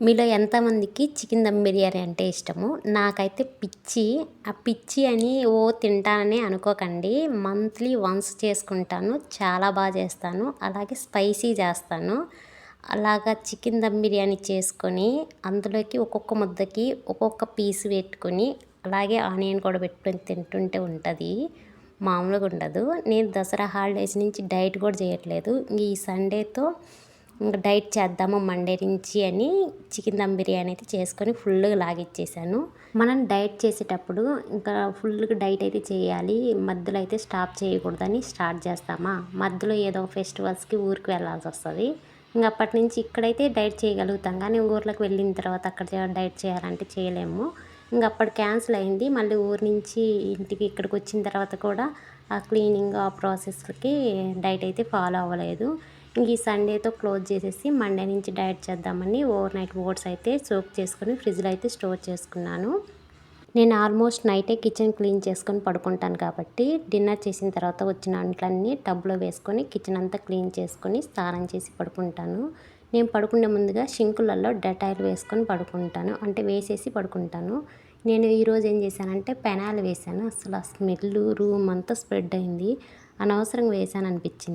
మీలో ఎంతమందికి చికెన్ దమ్ బిర్యానీ అంటే ఇష్టము? నాకైతే పిచ్చి. ఆ పిచ్చి అని తింటానని అనుకోకండి. మంత్లీ వన్స్ చేసుకుంటాను. చాలా చేస్తాను. అలాగే స్పైసీ చేస్తాను. అలాగా చికెన్ దమ్ బిర్యానీ చేసుకొని, అందులోకి ఒక్కొక్క ముద్దకి ఒక్కొక్క పీస్ పెట్టుకొని, అలాగే ఆనియన్ కూడా పెట్టుకొని తింటుంటే ఉంటది. మామూలుగా ఉండదు. నేను దసరా హాలిడేస్ నుంచి డైట్ కూడా చేయట్లేదు. ఈ సండేతో ఇంకా డైట్ చేద్దాము మండే నుంచి అని చికెన్ దమ్ బిర్యానీ అయితే చేసుకొని ఫుల్గా లాగిచ్చేసాను. మనం డైట్ చేసేటప్పుడు ఇంకా ఫుల్గా డైట్ అయితే చేయాలి, మధ్యలో అయితే స్టాప్ చేయకూడదని స్టార్ట్ చేస్తామా, మధ్యలో ఏదో ఫెస్టివల్స్కి ఊరికి వెళ్ళాల్సి వస్తుంది. ఇంకా అప్పటి నుంచి ఇక్కడైతే డైట్ చేయగలుగుతాం, కానీ ఊర్లోకి వెళ్ళిన తర్వాత అక్కడ డైట్ చేయాలంటే చేయలేము. ఇంక అప్పుడు క్యాన్సిల్ అయింది. మళ్ళీ ఊరి నుంచి ఇంటికి ఇక్కడికి వచ్చిన తర్వాత కూడా ఆ క్లీనింగ్ ఆ ప్రాసెస్కి డైట్ అయితే ఫాలో అవ్వలేదు. ఇంక ఈ సండేతో క్లోజ్ చేసేసి మండే నుంచి డైట్ చేద్దామని ఓవర్ నైట్ ఓట్స్ అయితే సోక్ చేసుకొని ఫ్రిడ్జ్లో అయితే స్టోర్ చేసుకున్నాను. నేను ఆల్మోస్ట్ నైటే కిచెన్ క్లీన్ చేసుకొని పడుకుంటాను కాబట్టి డిన్నర్ చేసిన తర్వాత వచ్చిన అంట్లన్నీ టబ్లో వేసుకొని కిచెన్ అంతా క్లీన్ చేసుకొని స్నానం చేసి పడుకుంటాను. నేను పడుకునే ముందుగా షింకులలో డెటాయిల్ వేసుకొని పడుకుంటాను, అంటే వేసేసి పడుకుంటాను. నేను ఈరోజు ఏం చేశానంటే పెనాయిల్ వేసాను. అసలు ఆ స్మెల్ రూమ్ అంతా స్ప్రెడ్ అయింది. అనవసరంగా వేసాను అనిపించింది.